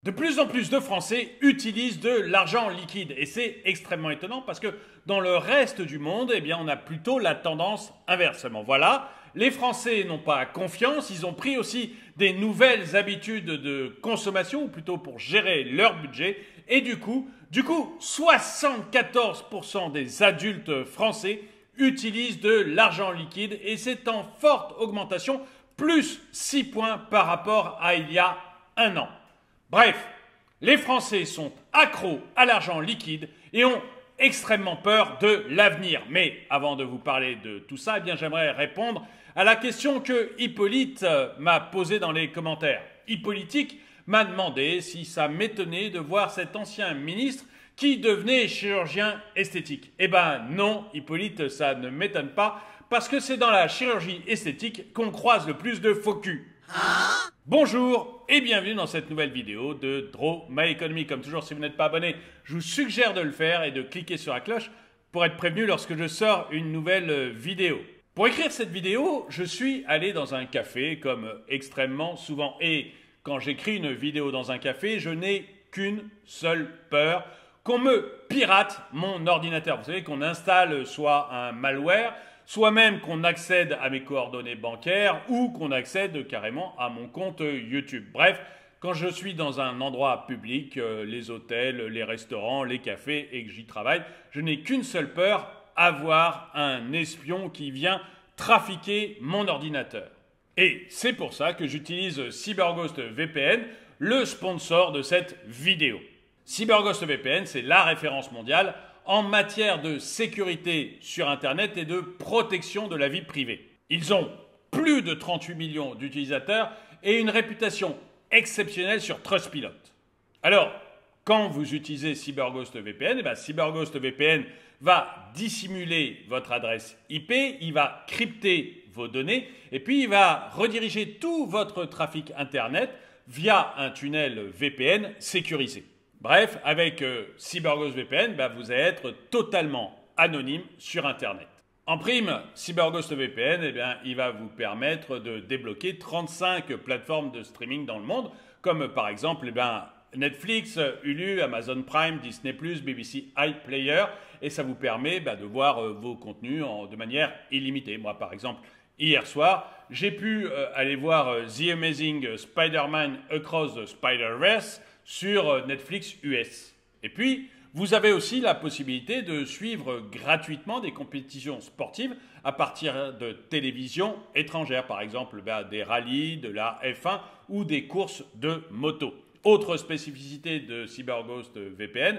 De plus en plus de Français utilisent de l'argent liquide et c'est extrêmement étonnant parce que dans le reste du monde, eh bien, on a plutôt la tendance inversement. Voilà, les Français n'ont pas confiance, ils ont pris aussi des nouvelles habitudes de consommation ou plutôt pour gérer leur budget et du coup 74% des adultes français utilisent de l'argent liquide et c'est en forte augmentation, plus 6 points par rapport à il y a un an. Bref, les Français sont accros à l'argent liquide et ont extrêmement peur de l'avenir. Mais avant de vous parler de tout ça, eh bien, j'aimerais répondre à la question que Hippolyte m'a posée dans les commentaires. Hippolyte m'a demandé si ça m'étonnait de voir cet ancien ministre qui devenait chirurgien esthétique. Eh ben non, Hippolyte, ça ne m'étonne pas, parce que c'est dans la chirurgie esthétique qu'on croise le plus de faux culs. Bonjour et bienvenue dans cette nouvelle vidéo de Draw My Economy. Comme toujours, si vous n'êtes pas abonné, je vous suggère de le faire et de cliquer sur la cloche pour être prévenu lorsque je sors une nouvelle vidéo. Pour écrire cette vidéo, je suis allé dans un café comme extrêmement souvent. Et quand j'écris une vidéo dans un café, je n'ai qu'une seule peur, qu'on me pirate mon ordinateur. Vous savez qu'on installe soit un malware, soit même qu'on accède à mes coordonnées bancaires ou qu'on accède carrément à mon compte YouTube. Bref, quand je suis dans un endroit public, les hôtels, les restaurants, les cafés et que j'y travaille, je n'ai qu'une seule peur, avoir un espion qui vient trafiquer mon ordinateur. Et c'est pour ça que j'utilise CyberGhost VPN, le sponsor de cette vidéo. CyberGhost VPN, c'est la référence mondiale en matière de sécurité sur Internet et de protection de la vie privée. Ils ont plus de 38 millions d'utilisateurs et une réputation exceptionnelle sur Trustpilot. Alors, quand vous utilisez CyberGhost VPN, CyberGhost VPN va dissimuler votre adresse IP, il va crypter vos données et puis il va rediriger tout votre trafic Internet via un tunnel VPN sécurisé. Bref, avec CyberGhost VPN, vous allez être totalement anonyme sur Internet. En prime, CyberGhost VPN, il va vous permettre de débloquer 35 plateformes de streaming dans le monde, comme par exemple Netflix, Hulu, Amazon Prime, Disney+, BBC iPlayer, et ça vous permet de voir vos contenus de manière illimitée. Moi, par exemple, hier soir, j'ai pu aller voir The Amazing Spider-Man Across the Spider-Verse sur Netflix US. Et puis, vous avez aussi la possibilité de suivre gratuitement des compétitions sportives à partir de télévisions étrangères, par exemple des rallyes, de la F1 ou des courses de moto. Autre spécificité de CyberGhost VPN,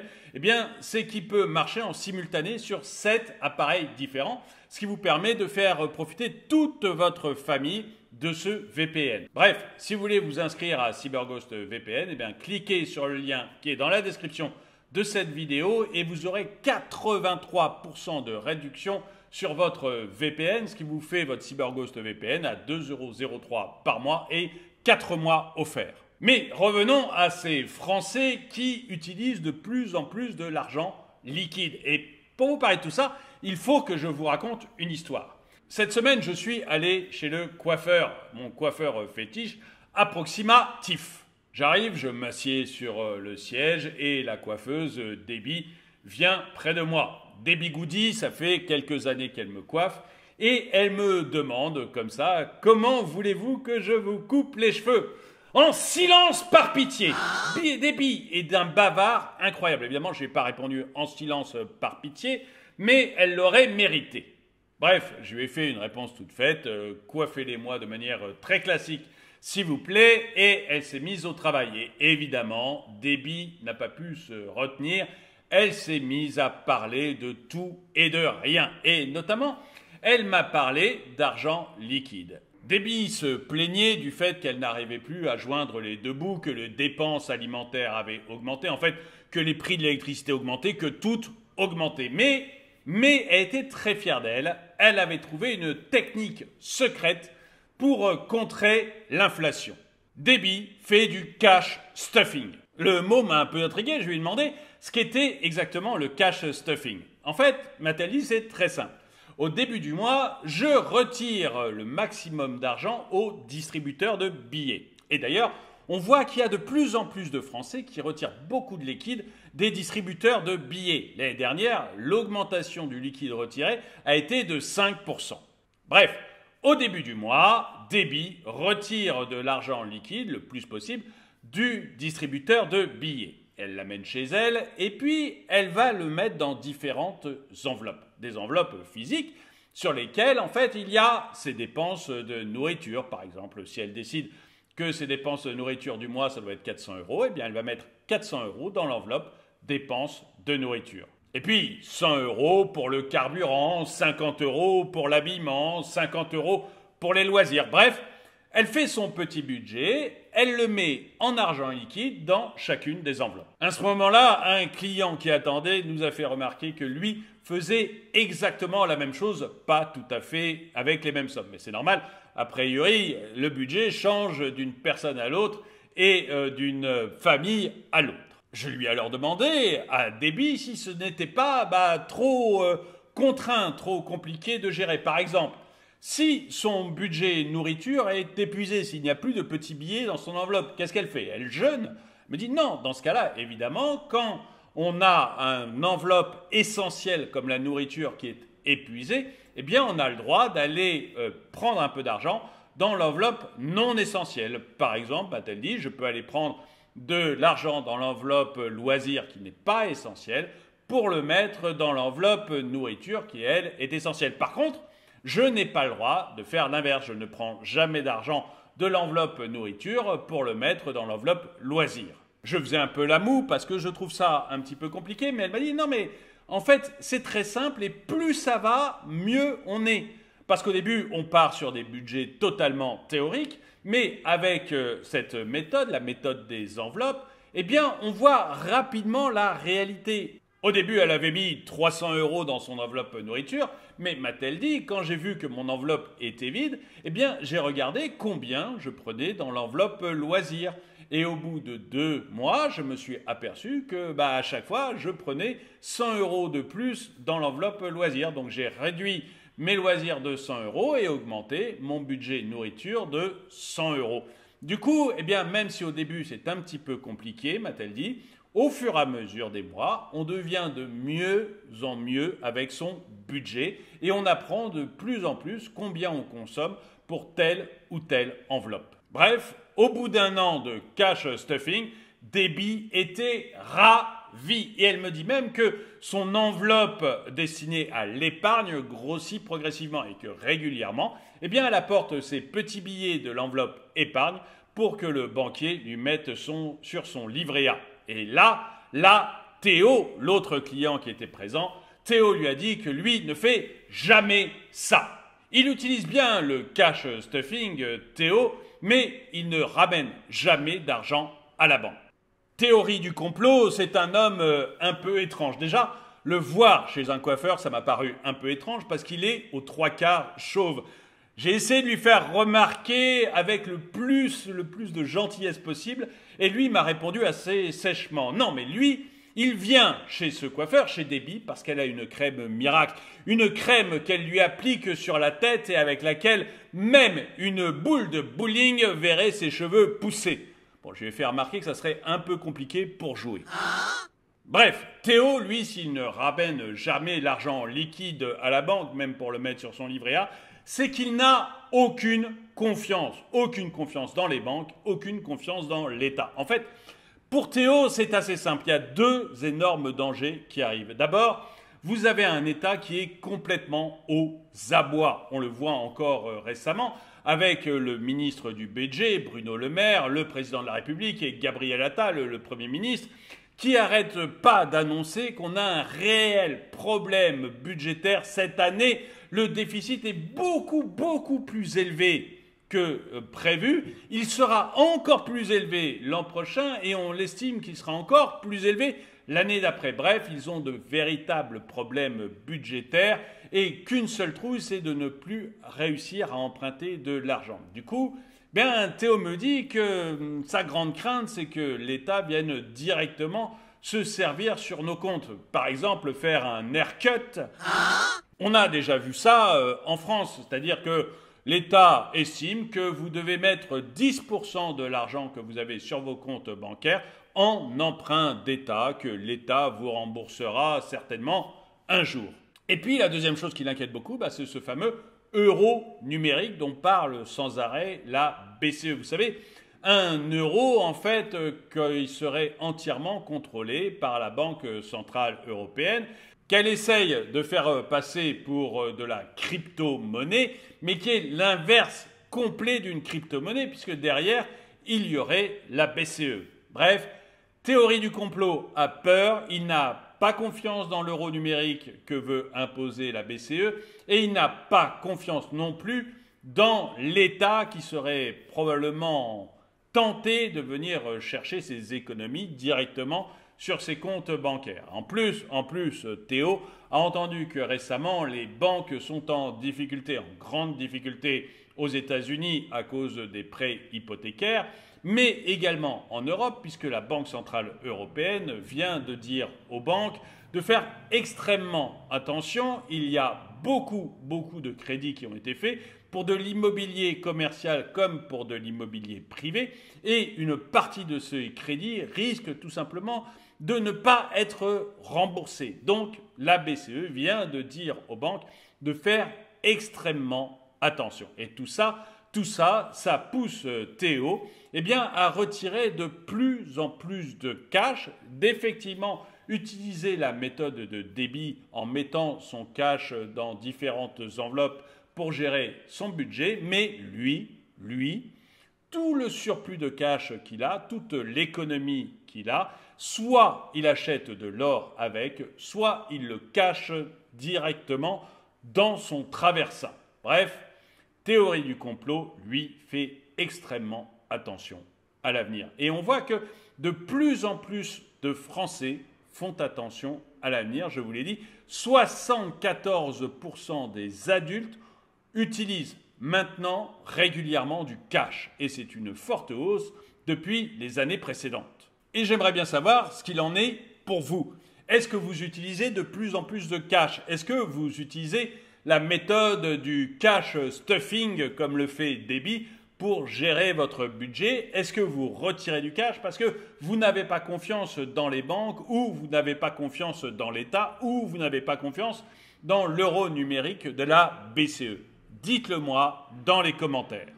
c'est qu'il peut marcher en simultané sur 7 appareils différents, ce qui vous permet de faire profiter toute votre famille de ce VPN. Bref, si vous voulez vous inscrire à CyberGhost VPN, cliquez sur le lien qui est dans la description de cette vidéo et vous aurez 83% de réduction sur votre VPN, ce qui vous fait votre CyberGhost VPN à 2,03 € par mois et 4 mois offerts. Mais revenons à ces Français qui utilisent de plus en plus de l'argent liquide. Et pour vous parler de tout ça, il faut que je vous raconte une histoire. Cette semaine, je suis allé chez le coiffeur, mon coiffeur fétiche, approximatif. J'arrive, je m'assieds sur le siège et la coiffeuse Debbie vient près de moi. Debbie Goody, ça fait quelques années qu'elle me coiffe et elle me demande comme ça « Comment voulez-vous que je vous coupe les cheveux ?» En silence par pitié. Debbie est d'un bavard incroyable. Évidemment, je n'ai pas répondu en silence par pitié, mais elle l'aurait mérité. Bref, je lui ai fait une réponse toute faite, coiffez-les-moi de manière très classique, s'il vous plaît, et elle s'est mise au travail. Et évidemment, Debbie n'a pas pu se retenir, elle s'est mise à parler de tout et de rien. Et notamment, elle m'a parlé d'argent liquide. Debbie se plaignait du fait qu'elle n'arrivait plus à joindre les deux bouts, que les dépenses alimentaires avaient augmenté, en fait, que les prix de l'électricité augmentaient, que tout augmentait. Mais elle était très fière d'elle. Elle avait trouvé une technique secrète pour contrer l'inflation. Debbie fait du cash stuffing. Le mot m'a un peu intrigué, je lui ai demandé ce qu'était exactement le cash stuffing. En fait, m'a-t-elle dit, c'est très simple. Au début du mois, je retire le maximum d'argent aux distributeurs de billets. Et d'ailleurs, on voit qu'il y a de plus en plus de Français qui retirent beaucoup de liquide des distributeurs de billets. L'année dernière, l'augmentation du liquide retiré a été de 5%. Bref, au début du mois, Débit retire de l'argent liquide, le plus possible, du distributeur de billets. Elle l'amène chez elle et puis elle va le mettre dans différentes enveloppes. Des enveloppes physiques sur lesquelles, en fait, il y a ses dépenses de nourriture. Par exemple, si elle décide que ses dépenses de nourriture du mois, ça doit être 400 €, eh bien, elle va mettre 400 € dans l'enveloppe dépenses de nourriture. Et puis, 100 € pour le carburant, 50 € pour l'habillement, 50 € pour les loisirs. Bref, elle fait son petit budget, elle le met en argent liquide dans chacune des enveloppes. À ce moment-là, un client qui attendait nous a fait remarquer que lui faisait exactement la même chose, pas tout à fait avec les mêmes sommes. Mais c'est normal, a priori, le budget change d'une personne à l'autre et d'une famille à l'autre. Je lui ai alors demandé à Débit si ce n'était pas trop contraint, trop compliqué de gérer. Par exemple, si son budget nourriture est épuisé, s'il n'y a plus de petits billets dans son enveloppe, qu'est-ce qu'elle fait? Elle jeûne? Elle me dit non, dans ce cas-là, évidemment, quand on a une enveloppe essentielle comme la nourriture qui est épuisée, eh bien on a le droit d'aller prendre un peu d'argent dans l'enveloppe non essentielle. Par exemple, a-t-elle dit, je peux aller prendre de l'argent dans l'enveloppe loisir qui n'est pas essentielle pour le mettre dans l'enveloppe nourriture qui, elle, est essentielle. Par contre, je n'ai pas le droit de faire l'inverse. Je ne prends jamais d'argent de l'enveloppe nourriture pour le mettre dans l'enveloppe loisir. Je faisais un peu la moue parce que je trouve ça un petit peu compliqué, mais elle m'a dit non mais en fait c'est très simple et plus ça va, mieux on est. Parce qu'au début on part sur des budgets totalement théoriques, mais avec cette méthode, la méthode des enveloppes, eh bien on voit rapidement la réalité. Au début, elle avait mis 300 € dans son enveloppe nourriture, mais m'a-t-elle dit, quand j'ai vu que mon enveloppe était vide, eh bien, j'ai regardé combien je prenais dans l'enveloppe loisir. Et au bout de 2 mois, je me suis aperçu que, à chaque fois, je prenais 100 € de plus dans l'enveloppe loisir. Donc, j'ai réduit mes loisirs de 100 € et augmenté mon budget nourriture de 100 €. Du coup, eh bien, même si au début, c'est un petit peu compliqué, m'a-t-elle dit, au fur et à mesure des mois, on devient de mieux en mieux avec son budget et on apprend de plus en plus combien on consomme pour telle ou telle enveloppe. Bref, au bout d'un an de cash stuffing, Débit était ravie. Et elle me dit même que son enveloppe destinée à l'épargne grossit progressivement et que régulièrement, eh bien, elle apporte ses petits billets de l'enveloppe épargne pour que le banquier lui mette sur son livret A. Et là, Théo, l'autre client qui était présent, Théo lui a dit que lui ne fait jamais ça. Il utilise bien le cash stuffing, Théo, mais il ne ramène jamais d'argent à la banque. Théorie du complot, c'est un homme un peu étrange. Déjà, le voir chez un coiffeur, ça m'a paru un peu étrange parce qu'il est aux 3/4 chauve. J'ai essayé de lui faire remarquer avec le plus de gentillesse possible et lui m'a répondu assez sèchement. Non, mais lui, il vient chez ce coiffeur, chez Débit, parce qu'elle a une crème miracle. Une crème qu'elle lui applique sur la tête et avec laquelle même une boule de bowling verrait ses cheveux pousser. Bon, je lui ai fait remarquer que ça serait un peu compliqué pour jouer. Bref, Théo, lui, s'il ne ramène jamais l'argent liquide à la banque, même pour le mettre sur son livret A, c'est qu'il n'a aucune confiance dans les banques, aucune confiance dans l'État. En fait, pour Théo, c'est assez simple. Il y a 2 énormes dangers qui arrivent. D'abord, vous avez un État qui est complètement aux abois. On le voit encore récemment avec le ministre du Budget, Bruno Le Maire, le président de la République et Gabriel Attal, le Premier ministre, qui n'arrêtent pas d'annoncer qu'on a un réel problème budgétaire cette année. Le déficit est beaucoup plus élevé que prévu. Il sera encore plus élevé l'an prochain et on l'estime qu'il sera encore plus élevé l'année d'après. Bref, ils ont de véritables problèmes budgétaires et qu'une seule trouille, c'est de ne plus réussir à emprunter de l'argent. Du coup, Théo me dit que sa grande crainte, c'est que l'État vienne directement se servir sur nos comptes. Par exemple, faire un haircut. On a déjà vu ça en France, c'est-à-dire que l'État estime que vous devez mettre 10% de l'argent que vous avez sur vos comptes bancaires en emprunt d'État, que l'État vous remboursera certainement un jour. Et puis la deuxième chose qui l'inquiète beaucoup, c'est ce fameux euro numérique dont parle sans arrêt la BCE. Vous savez, un euro, en fait, qu'il serait entièrement contrôlé par la Banque centrale européenne, qu'elle essaye de faire passer pour de la crypto-monnaie, mais qui est l'inverse complet d'une crypto-monnaie, puisque derrière, il y aurait la BCE. Bref, théorie du complot a peur, il n'a pas confiance dans l'euro numérique que veut imposer la BCE, et il n'a pas confiance non plus dans l'État qui serait probablement tenté de venir chercher ses économies directement sur ses comptes bancaires. En plus, Théo a entendu que récemment, les banques sont en difficulté, en grande difficulté aux États-Unis à cause des prêts hypothécaires, mais également en Europe, puisque la Banque centrale européenne vient de dire aux banques de faire extrêmement attention. Il y a beaucoup de crédits qui ont été faits pour de l'immobilier commercial comme pour de l'immobilier privé, et une partie de ces crédits risque tout simplement de ne pas être remboursée. Donc la BCE vient de dire aux banques de faire extrêmement attention. Et tout ça, ça pousse Théo à retirer de plus en plus de cash, d'effectivement utiliser la méthode de débit en mettant son cash dans différentes enveloppes pour gérer son budget, mais lui, tout le surplus de cash qu'il a, toute l'économie qu'il a, soit il achète de l'or avec, soit il le cache directement dans son traversin. Bref, théorie du complot, lui, fait extrêmement attention à l'avenir. Et on voit que de plus en plus de Français font attention à l'avenir. Je vous l'ai dit, 74% des adultes utilisent maintenant régulièrement du cash. Et c'est une forte hausse depuis les années précédentes. Et j'aimerais bien savoir ce qu'il en est pour vous. Est-ce que vous utilisez de plus en plus de cash? Est-ce que vous utilisez la méthode du cash stuffing comme le fait Débit pour gérer votre budget? Est-ce que vous retirez du cash parce que vous n'avez pas confiance dans les banques, ou vous n'avez pas confiance dans l'État, ou vous n'avez pas confiance dans l'euro numérique de la BCE? Dites-le moi dans les commentaires.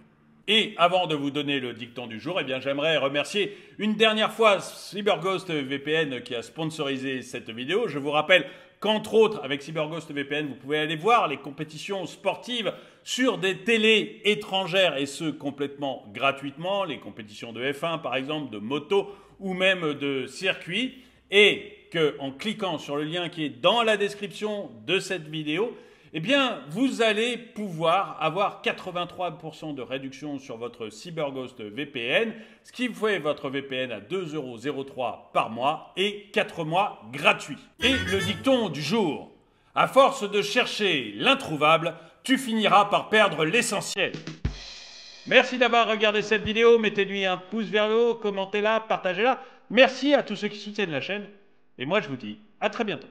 Et avant de vous donner le dicton du jour, j'aimerais remercier une dernière fois CyberGhost VPN qui a sponsorisé cette vidéo. Je vous rappelle qu'entre autres, avec CyberGhost VPN, vous pouvez aller voir les compétitions sportives sur des télés étrangères, et ce complètement gratuitement, les compétitions de F1 par exemple, de moto ou même de circuit, et qu'en cliquant sur le lien qui est dans la description de cette vidéo, vous allez pouvoir avoir 83% de réduction sur votre CyberGhost VPN, ce qui fait votre VPN à 2,03 € par mois et 4 mois gratuits. Et le dicton du jour: à force de chercher l'introuvable, tu finiras par perdre l'essentiel. Merci d'avoir regardé cette vidéo, mettez-lui un pouce vers le haut, commentez-la, partagez-la. Merci à tous ceux qui soutiennent la chaîne, et moi je vous dis à très bientôt.